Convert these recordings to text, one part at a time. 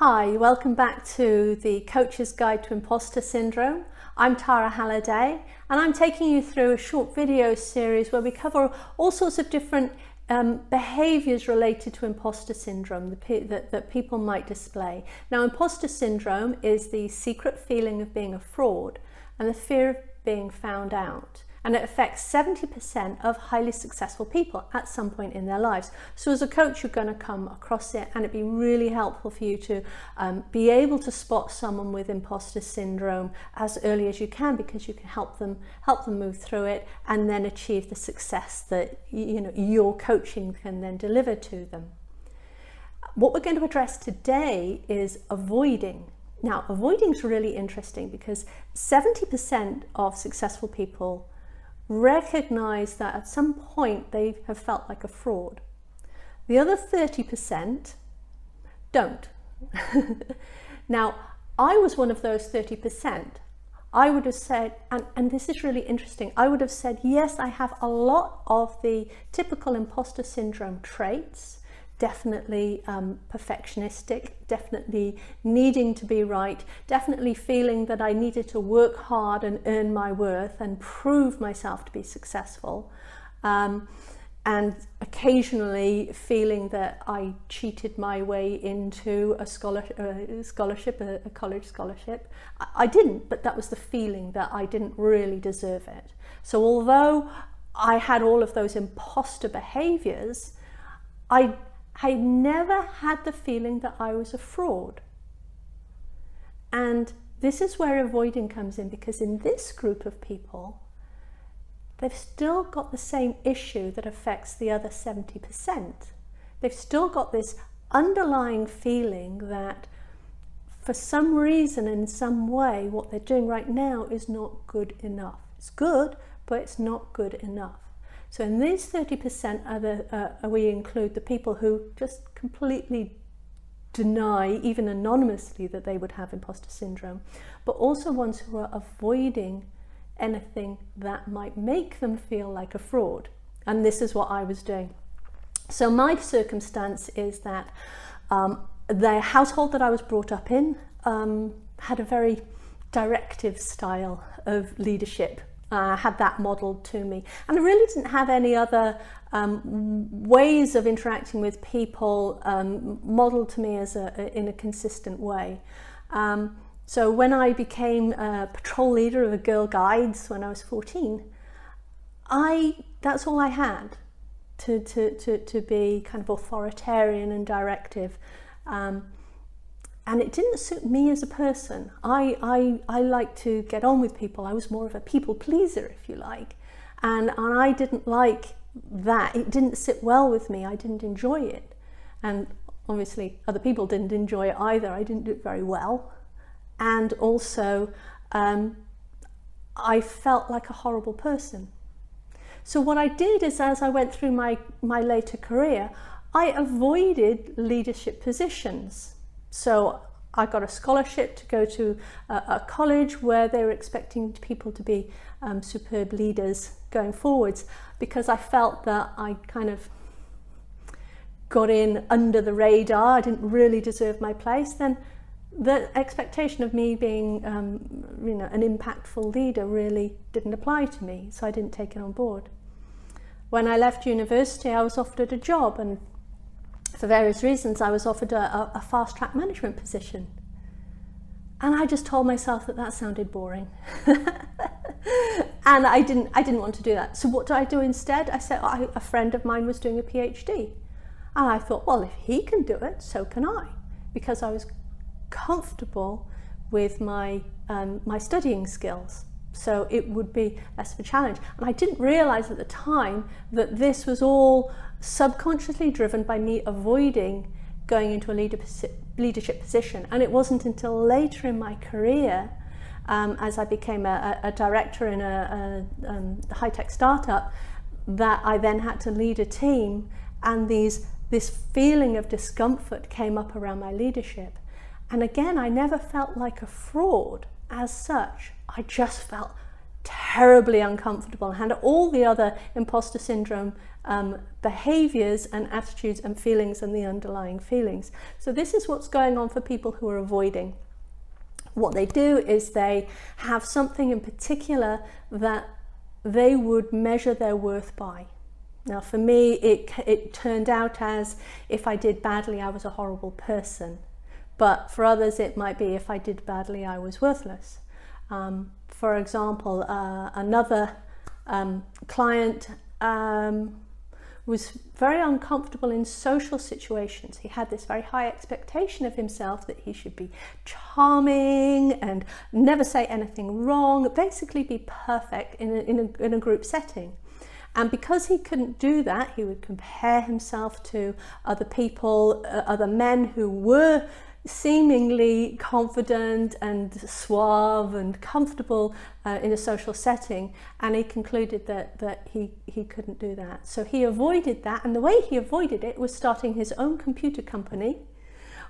Hi, welcome back to the Coach's Guide to Impostor Syndrome. I'm Tara Halliday, and I'm taking you through a short video series where we cover all sorts of different behaviours related to imposter syndrome that people might display. Now, imposter syndrome is the secret feeling of being a fraud and the fear of being found out. And it affects 70% of highly successful people at some point in their lives. So as a coach, you're going to come across it, and it'd be really helpful for you to be able to spot someone with imposter syndrome as early as you can, because you can help them move through it and then achieve the success that your coaching can then deliver to them. What we're going to address today is avoiding. Now, avoiding is really interesting because 70% of successful people recognize that at some point they have felt like a fraud. The other 30% don't. Now, I was one of those 30%. I would have said, and this is really interesting, I would have said, yes, I have a lot of the typical imposter syndrome traits. Definitely perfectionistic, definitely needing to be right, definitely feeling that I needed to work hard and earn my worth and prove myself to be successcul, and occasionally feeling that I cheated my way into a scholarship, a college scholarship. I didn't, but that was the feeling, that I didn't really deserve it. So although I had all of those imposter behaviours, I never had the feeling that I was a fraud. And this is where avoiding comes in, because in this group of people, they've still got the same issue that affects the other 70%. They've still got this underlying feeling that for some reason, in some way, what they're doing right now is not good enough. It's good, but it's not good enough. So in these 30%, we include the people who just completely deny, even anonymously, that they would have imposter syndrome, but also ones who are avoiding anything that might make them feel like a fraud. And this is what I was doing. So my circumstance is that the household that I was brought up in had a very directive style of leadership. I had that modelled to me, and I really didn't have any other ways of interacting with people modelled to me as in a consistent way. So when I became a patrol leader of the Girl Guides when I was 14, that's all I had to be kind of authoritarian and directive. And it didn't suit me as a person. I like to get on with people. I was more of a people pleaser, if you like. And I didn't like that. It didn't sit well with me. I didn't enjoy it. And obviously other people didn't enjoy it either. I didn't do it very well. And also I felt like a horrible person. So what I did is, as I went through my later career, I avoided leadership positions. So I got a scholarship to go to a college where they were expecting people to be superb leaders going forwards, because I felt that I kind of got in under the radar. I didn't really deserve my place. Then the expectation of me being an impactful leader really didn't apply to me, so I didn't take it on board. When I left university, I was offered a job, and for various reasons, I was offered a fast-track management position. And I just told myself that sounded boring. And I didn't want to do that. So what do I do instead? I said, a friend of mine was doing a PhD. And I thought, well, if he can do it, so can I. Because I was comfortable with my studying skills. So it would be less of a challenge. And I didn't realize at the time that this was all subconsciously driven by me avoiding going into a leadership position. And it wasn't until later in my career, as I became a director in a high-tech startup, that I then had to lead a team, and this feeling of discomfort came up around my leadership. And again, I never felt like a fraud as such. I just felt terribly uncomfortable and had all the other imposter syndrome behaviors and attitudes and feelings and the underlying feelings. So this is what's going on for people who are avoiding. What they do is they have something in particular that they would measure their worth by. Now for me, it turned out as, if I did badly, I was a horrible person. But for others, it might be, if I did badly, I was worthless. For example, another client was very uncomfortable in social situations. He had this very high expectation of himself that he should be charming and never say anything wrong, basically be perfect in a group setting. And because he couldn't do that, he would compare himself to other people, other men who were seemingly confident and suave and comfortable in a social setting, and he concluded that he couldn't do that. So he avoided that, and the way he avoided it was starting his own computer company,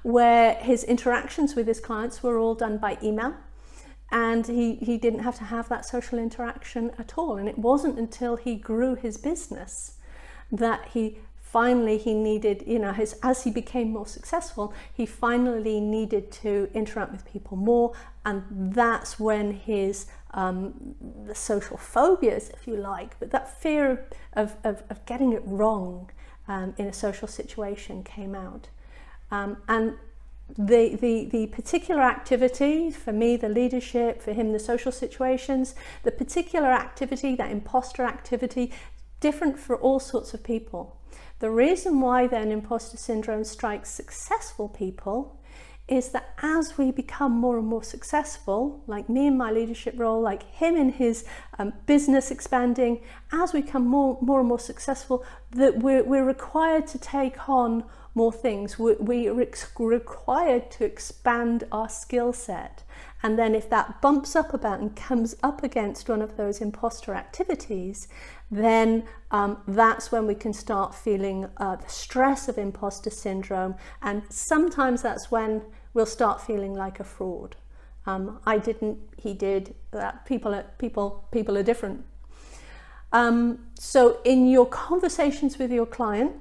where his interactions with his clients were all done by email, and he didn't have to have that social interaction at all. And it wasn't until he grew his business that he needed, as he became more successful, he finally needed to interact with people more, and that's when his the social phobias, if you like, but that fear of getting it wrong in a social situation came out. And the particular activity, for me, the leadership, for him, the social situations, the particular activity, that imposter activity, different for all sorts of people. The reason why then imposter syndrome strikes successful people is that as we become more and more successful, like me in my leadership role, like him in his business expanding, as we become more and more successful, that we're required to take on more things. We're required to expand our skill set. And then if that bumps up about and comes up against one of those imposter activities, then that's when we can start feeling the stress of imposter syndrome. And sometimes that's when we'll start feeling like a fraud. I didn't, he did, people are different. So in your conversations with your client,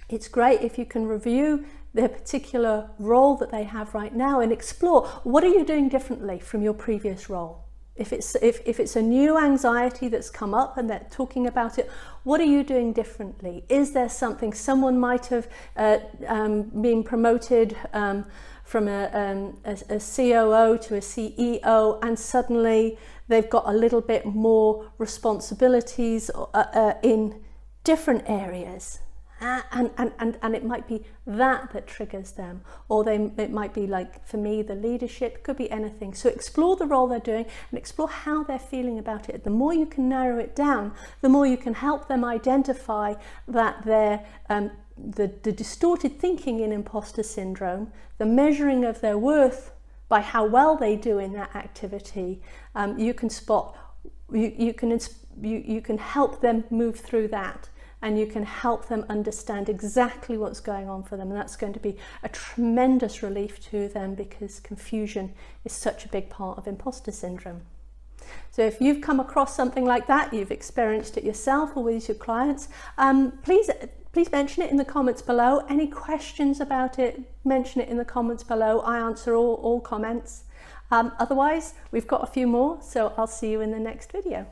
it's great if you can review their particular role that they have right now and explore, what are you doing differently from your previous role? If it's a new anxiety that's come up and they're talking about it, what are you doing differently? Is there something, someone might have been promoted from a COO to a CEO, and suddenly they've got a little bit more responsibilities in different areas. And it might be that triggers them, or it might be, like for me, the leadership, could be anything. So explore the role they're doing and explore how they're feeling about it. The more you can narrow it down, the more you can help them identify that the distorted thinking in imposter syndrome, the measuring of their worth by how well they do in that activity, you can spot, you can help them move through that. And you can help them understand exactly what's going on for them. And that's going to be a tremendous relief to them, because confusion is such a big part of imposter syndrome. So if you've come across something like that, you've experienced it yourself or with your clients, please mention it in the comments below. Any questions about it, mention it in the comments below. I answer all comments. Otherwise, we've got a few more, so I'll see you in the next video.